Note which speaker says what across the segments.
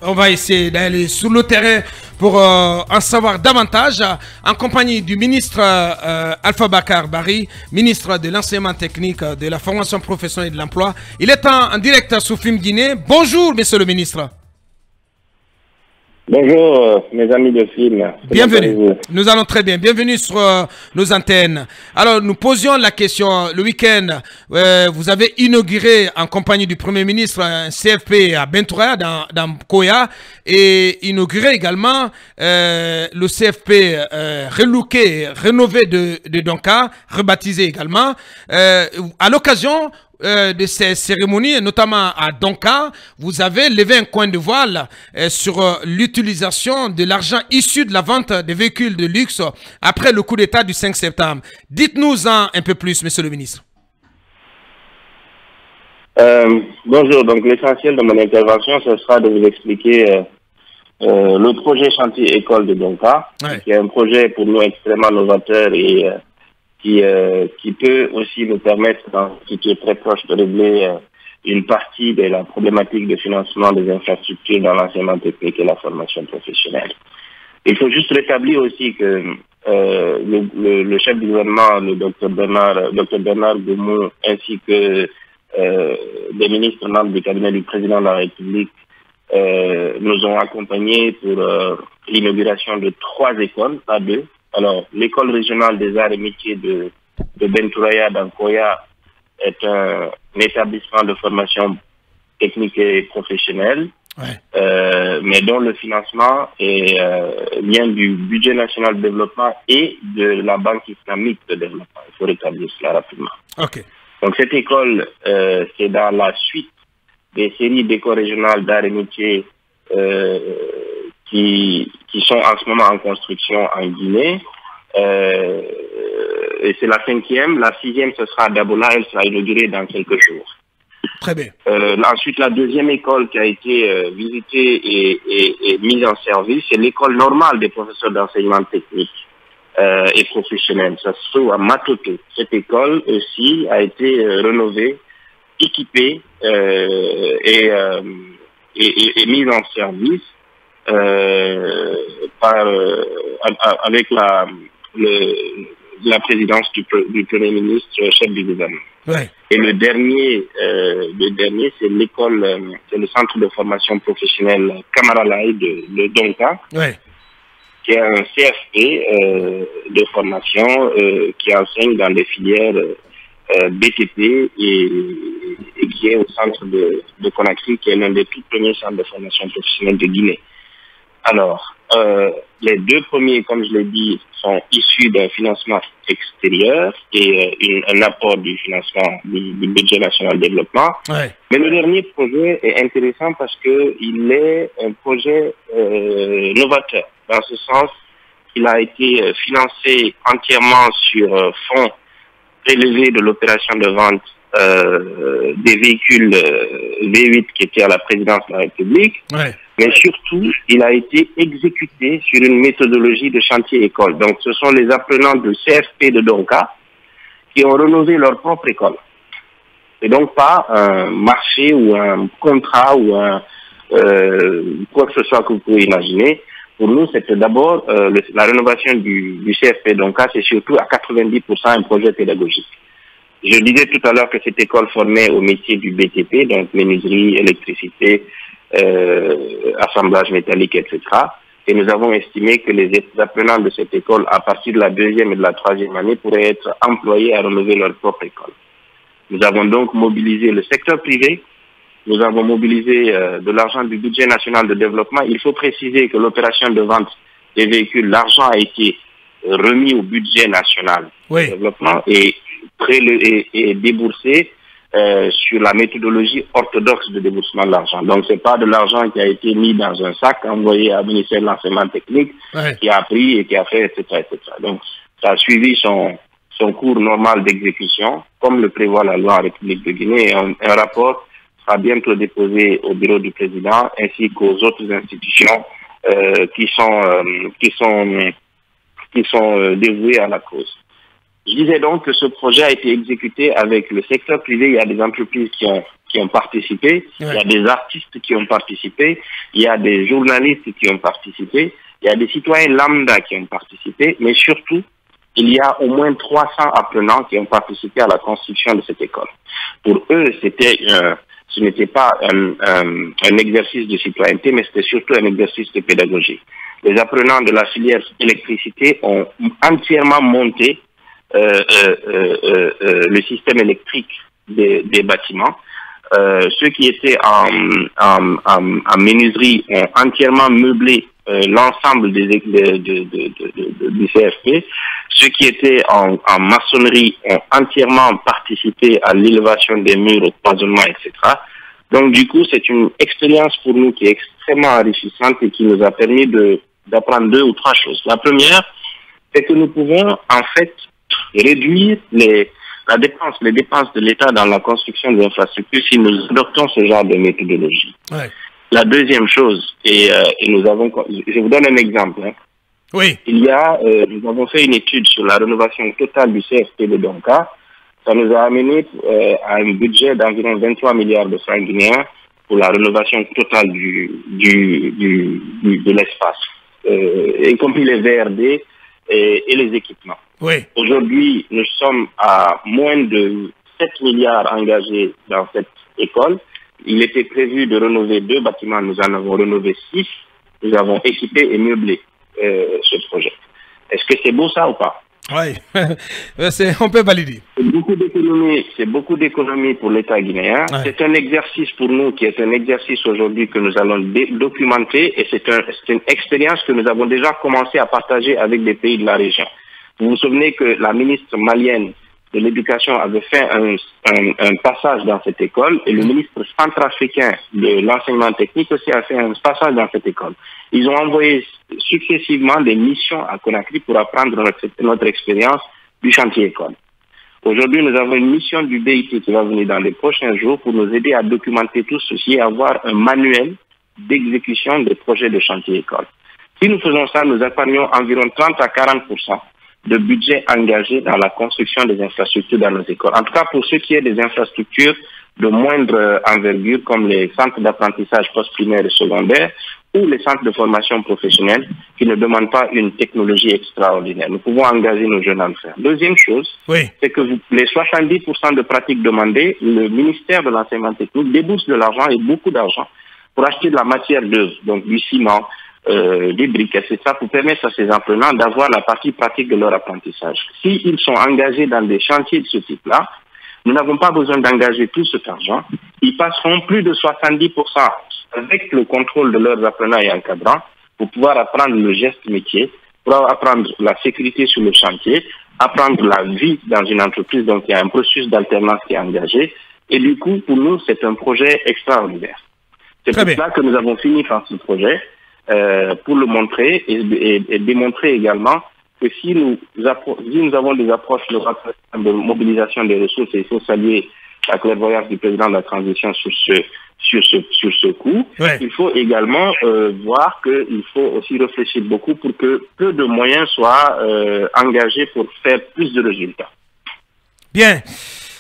Speaker 1: On va essayer d'aller sur le terrain pour en savoir davantage en compagnie du ministre Alpha Bakar Barry, ministre de l'enseignement technique, de la formation professionnelle et de l'emploi. Il est en direct sur Film Guinée. Bonjour, monsieur le ministre.
Speaker 2: Bonjour, mes amis de film.
Speaker 1: Bienvenue. Nous allons très bien. Bienvenue sur nos antennes. Alors, nous posions la question. Le week-end, vous avez inauguré en compagnie du Premier ministre un CFP à Bentoura, dans Koya, et inauguré également le CFP relooké, rénové de Donka, rebaptisé également. À l'occasion de ces cérémonies, notamment à Donka, vous avez levé un coin de voile sur l'utilisation de l'argent issu de la vente des véhicules de luxe après le coup d'État du 5 septembre. Dites-nous-en un peu plus, monsieur le ministre.
Speaker 2: Bonjour, donc l'essentiel de mon intervention, ce sera de vous expliquer le projet chantier école de Donka, qui est un projet pour nous extrêmement novateur et qui peut aussi nous permettre, dans ce qui est très proche, de régler une partie de la problématique de financement des infrastructures dans l'enseignement technique et la formation professionnelle. Il faut juste rétablir aussi que le chef du gouvernement, le Dr Bernard Goumou, ainsi que des ministres membres du cabinet du président de la République nous ont accompagnés pour l'inauguration de 3 écoles, pas 2. Alors, l'école régionale des arts et métiers de Bentouraya dans Koya est un établissement de formation technique et professionnelle, mais dont le financement vient du budget national de développement et de la Banque islamique de développement. Il faut rétablir cela rapidement. Donc, cette école, c'est dans la suite des séries d'écoles régionales d'arts et métiers qui sont en ce moment en construction en Guinée. Et c'est la 5e. La 6e, ce sera à Dabola. Elle sera inaugurée dans quelques jours.
Speaker 1: Très bien.
Speaker 2: Ensuite, la 2e école qui a été visitée et mise en service, c'est l'école normale des professeurs d'enseignement technique et professionnel. Ça se trouve à Matoto. Cette école aussi a été rénovée, équipée et mise en service avec la présidence du Premier ministre, chef du gouvernement. Et le dernier c'est l'école, c'est le centre de formation professionnelle Kamaralai de Donka, qui est un CFP de formation qui enseigne dans les filières BTP et qui est au centre de Conakry, qui est l'un des tout premiers centres de formation professionnelle de Guinée. Alors, les 2 premiers, comme je l'ai dit, sont issus d'un financement extérieur et un apport du financement du budget national de développement. Mais le dernier projet est intéressant parce qu'il est un projet novateur, dans ce sens qu'il a été financé entièrement sur fonds prélevés de l'opération de vente des véhicules V8 qui étaient à la présidence de la République. Mais surtout, il a été exécuté sur une méthodologie de chantier école. Donc, ce sont les apprenants de CFP de Donka qui ont rénové leur propre école. Et donc, pas un marché ou un contrat ou quoi que ce soit que vous pouvez imaginer. Pour nous, c'était d'abord la rénovation du CFP Donka, c'est surtout à 90% un projet pédagogique. Je disais tout à l'heure que cette école formait au métier du BTP, donc menuiserie, électricité, assemblage métallique, etc. Et nous avons estimé que les apprenants de cette école, à partir de la 2e et de la 3e année, pourraient être employés à rénover leur propre école. Nous avons donc mobilisé le secteur privé, nous avons mobilisé de l'argent du budget national de développement. Il faut préciser que l'opération de vente des véhicules, l'argent a été remis au budget national de développement et déboursé sur la méthodologie orthodoxe de déboursement de l'argent. Donc, c'est pas de l'argent qui a été mis dans un sac, envoyé au ministère de l'enseignement technique, qui a pris et qui a fait, etc., etc. Donc, ça a suivi son cours normal d'exécution, comme le prévoit la loi en République de Guinée. Un rapport sera bientôt déposé au bureau du président, ainsi qu'aux autres institutions qui sont dévouées à la cause. Je disais donc que ce projet a été exécuté avec le secteur privé. Il y a des entreprises qui ont qui ont participé, il y a des artistes qui ont participé, il y a des journalistes qui ont participé, il y a des citoyens lambda qui ont participé, mais surtout, il y a au moins 300 apprenants qui ont participé à la construction de cette école. Pour eux, ce n'était pas un exercice de citoyenneté, mais c'était surtout un exercice de pédagogie. Les apprenants de la filière électricité ont entièrement monté le système électrique des bâtiments. Ceux qui étaient en menuiserie ont entièrement meublé l'ensemble du CFP. Ceux qui étaient en maçonnerie ont entièrement participé à l'élévation des murs, au cloisonnement, etc. Donc du coup, c'est une expérience pour nous qui est extrêmement enrichissante et qui nous a permis d'apprendre 2 ou 3 choses. La première, c'est que nous pouvons en fait réduire les dépenses de l'État dans la construction des infrastructures si nous adoptons ce genre de méthodologie. Ouais. La deuxième chose, je vous donne un exemple. Hein.
Speaker 1: Oui.
Speaker 2: Nous avons fait une étude sur la rénovation totale du CFP de Donka. Ça nous a amené à un budget d'environ 23 milliards de francs guinéens pour la rénovation totale de l'espace, y compris les VRD et les équipements.
Speaker 1: Oui.
Speaker 2: Aujourd'hui, nous sommes à moins de 7 milliards engagés dans cette école. Il était prévu de rénover 2 bâtiments, nous en avons rénové 6. Nous avons équipé et meublé ce projet. Est-ce que c'est beau ça ou pas?
Speaker 1: Oui, on peut valider.
Speaker 2: C'est beaucoup d'économies pour l'État guinéen. Ouais. C'est un exercice pour nous qui est un exercice aujourd'hui que nous allons documenter et c'est une expérience que nous avons déjà commencé à partager avec des pays de la région. Vous vous souvenez que la ministre malienne de l'Éducation avait fait un passage dans cette école et le ministre centrafricain de l'enseignement technique aussi a fait un passage dans cette école. Ils ont envoyé successivement des missions à Conakry pour apprendre notre expérience du chantier école. Aujourd'hui, nous avons une mission du BIT qui va venir dans les prochains jours pour nous aider à documenter tout ceci et avoir un manuel d'exécution des projets de chantier école. Si nous faisons ça, nous épargnons environ 30 à 40% de budget engagé dans la construction des infrastructures dans nos écoles. En tout cas, pour ce qui est des infrastructures de moindre envergure, comme les centres d'apprentissage post-primaire et secondaire, ou les centres de formation professionnelle qui ne demandent pas une technologie extraordinaire. Nous pouvons engager nos jeunes à le faire. Deuxième chose, c'est que les 70% de pratiques demandées, le ministère de l'enseignement technique débourse de l'argent et beaucoup d'argent pour acheter de la matière d'œuvre, donc du ciment, des briques, etc., pour permettre à ces apprenants d'avoir la partie pratique de leur apprentissage. S'ils sont engagés dans des chantiers de ce type-là, nous n'avons pas besoin d'engager tout cet argent. Ils passeront plus de 70% avec le contrôle de leurs apprenants et encadrants pour pouvoir apprendre le geste métier, pour apprendre la sécurité sur le chantier, apprendre la vie dans une entreprise. Donc, il y a un processus d'alternance qui est engagé. Et du coup, pour nous, c'est un projet extraordinaire. C'est pour ça que nous avons fini par ce projet, pour le montrer et démontrer également que si nous avons des approches de mobilisation des ressources, et il faut saluer la clairvoyance du président de la transition sur ce coup, il faut également voir qu'il faut aussi réfléchir beaucoup pour que peu de moyens soient engagés pour faire plus de résultats.
Speaker 1: Bien.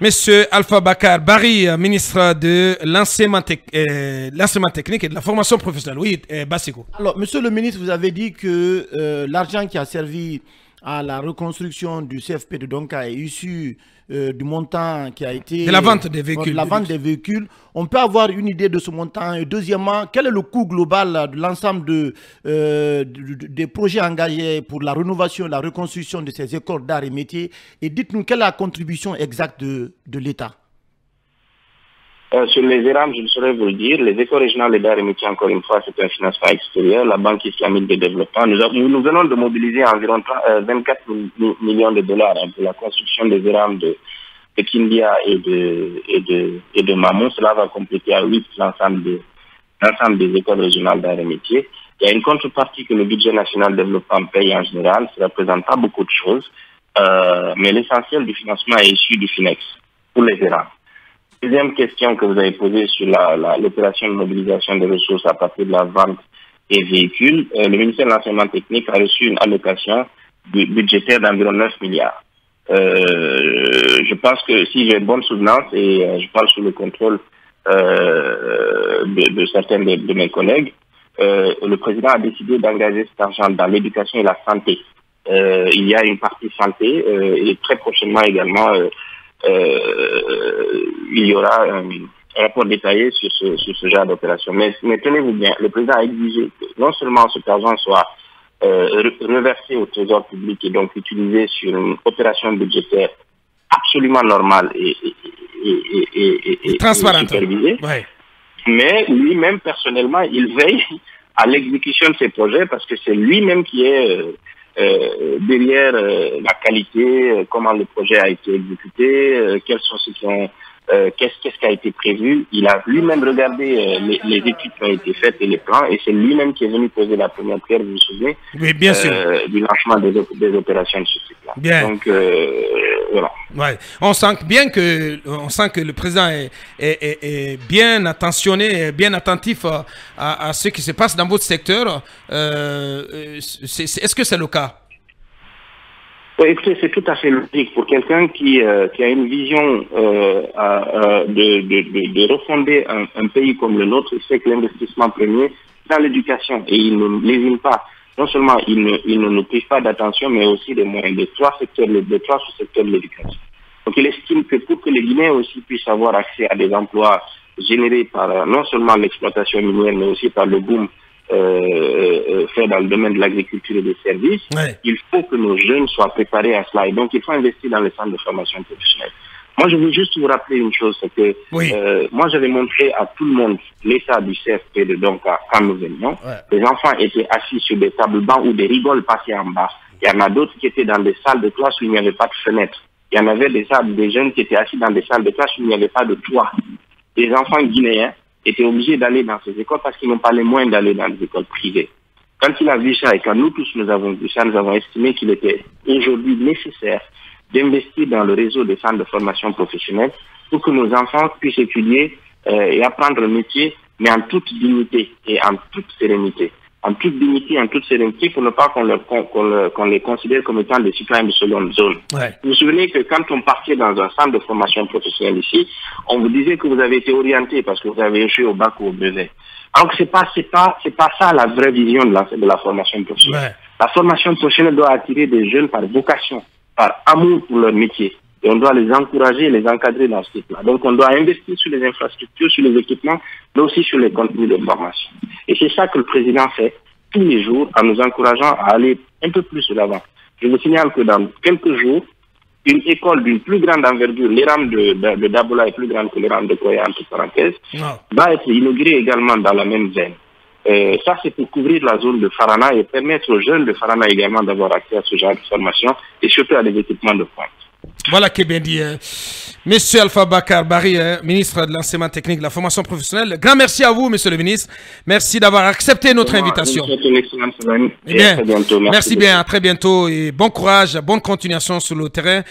Speaker 1: Monsieur Alpha Bakar Barry, ministre de l'enseignement technique et de la formation professionnelle. Oui, Bassiko.
Speaker 3: Alors, monsieur le ministre, vous avez dit que l'argent qui a servi à la reconstruction du CFP de Donka est issu du montant qui a été...
Speaker 1: De la vente des véhicules.
Speaker 3: De la vente des véhicules. On peut avoir une idée de ce montant. Et deuxièmement, quel est le coût global de l'ensemble des projets engagés pour la rénovation et la reconstruction de ces écoles d'art et métiers? Et dites-nous, quelle est la contribution exacte de l'État?
Speaker 2: Sur les ERAM, je ne saurais vous le dire. Les écoles régionales d'art et métiers, encore une fois, c'est un financement extérieur. La Banque islamique de développement. Nous venons de mobiliser environ 24 millions de dollars pour la construction des ERAM de Kindia et de Mamou. Cela va compléter à 8 l'ensemble des écoles régionales d'art et métiers. Il y a une contrepartie que le budget national de développement paye en général. Ça ne représente pas beaucoup de choses. Mais l'essentiel du financement est issu du FINEX pour les ERAM. Deuxième question que vous avez posée sur l'opération de mobilisation des ressources à partir de la vente des véhicules, le ministère de l'enseignement technique a reçu une allocation budgétaire d'environ 9 milliards. Je pense que si j'ai bonne souvenance, et je parle sous le contrôle de certains de mes collègues, le président a décidé d'engager cet argent dans l'éducation et la santé. Il y a une partie santé et très prochainement également, il y aura un rapport détaillé sur ce genre d'opération. Mais tenez-vous bien, le président a exigé que non seulement cet argent soit reversé au trésor public et donc utilisé sur une opération budgétaire absolument normale et
Speaker 1: transparente,
Speaker 2: supervisée,
Speaker 1: ouais.
Speaker 2: Mais lui-même personnellement, il veille à l'exécution de ces projets parce que c'est lui-même qui est derrière la qualité, comment le projet a été exécuté, quels sont ceux qui ont qu'est-ce qui a été prévu. Il a lui-même regardé les études qui ont été faites et les plans, et c'est lui-même qui est venu poser la première pierre, vous vous souvenez,
Speaker 1: oui, bien sûr,
Speaker 2: du lancement des opérations de ce type-là.
Speaker 1: Bien.
Speaker 2: Donc, voilà.
Speaker 1: Ouais. On sent que le président est bien attentionné, bien attentif à ce qui se passe dans votre secteur. Est-ce que c'est le cas?
Speaker 2: Oui, écoutez, c'est tout à fait logique pour quelqu'un qui a une vision de refonder un pays comme le nôtre. Il sait que l'investissement premier dans l'éducation, et il ne lésine pas. Non seulement il ne nous prive pas d'attention, mais aussi des moyens des trois sous-secteurs de l'éducation. Donc il estime que pour que les Guinéens aussi puissent avoir accès à des emplois générés par non seulement l'exploitation minière, mais aussi par le boom fait dans le domaine de l'agriculture et des services, ouais. Il faut que nos jeunes soient préparés à cela. Et donc, il faut investir dans les centres de formation professionnelle. Moi, je veux juste vous rappeler une chose, c'est que oui. Moi, j'avais montré à tout le monde l'état du CFP de Donka quand nous venions. Ouais. Les enfants étaient assis sur des tables bancs ou des rigoles passaient en bas. Il y en a d'autres qui étaient dans des salles de classe où il n'y avait pas de fenêtre. Il y en avait des jeunes qui étaient assis dans des salles de classe où il n'y avait pas de toit. Les enfants guinéens étaient obligés d'aller dans ces écoles parce qu'ils n'ont pas les moyens d'aller dans des écoles privées. Quand il a vu ça et quand nous tous nous avons vu ça, nous avons estimé qu'il était aujourd'hui nécessaire d'investir dans le réseau des centres de formation professionnelle pour que nos enfants puissent étudier et apprendre le métier, mais en toute dignité et en toute sérénité. En toute dignité, en toute sérénité, pour ne pas qu'on les considère comme étant des citoyens de seconde zone. Ouais. Vous vous souvenez que quand on partait dans un centre de formation professionnelle ici, on vous disait que vous avez été orienté parce que vous avez échoué au bac ou au brevet. Alors que c'est pas ça la vraie vision de la formation professionnelle. Ouais. La formation professionnelle doit attirer des jeunes par vocation, par amour pour leur métier. Et on doit les encourager et les encadrer dans ce type-là. Donc on doit investir sur les infrastructures, sur les équipements, mais aussi sur les contenus de formation. Et c'est ça que le président fait tous les jours en nous encourageant à aller un peu plus de l'avant. Je vous signale que dans quelques jours, une école d'une plus grande envergure, l'ERAM de Dabola est plus grande que l'ERAM de Koya, entre parenthèses, va être inaugurée également dans la même veine. Ça, c'est pour couvrir la zone de Farana et permettre aux jeunes de Farana également d'avoir accès à ce genre de formation et surtout à des équipements de pointe.
Speaker 1: Voilà qui est bien dit. Monsieur Alpha Bakar Barry, ministre de l'enseignement technique, de la formation professionnelle. Grand merci à vous, monsieur le ministre. Merci d'avoir accepté notre invitation.
Speaker 2: Bien.
Speaker 1: Merci bien, à très bientôt et bon courage, bonne continuation sur le terrain.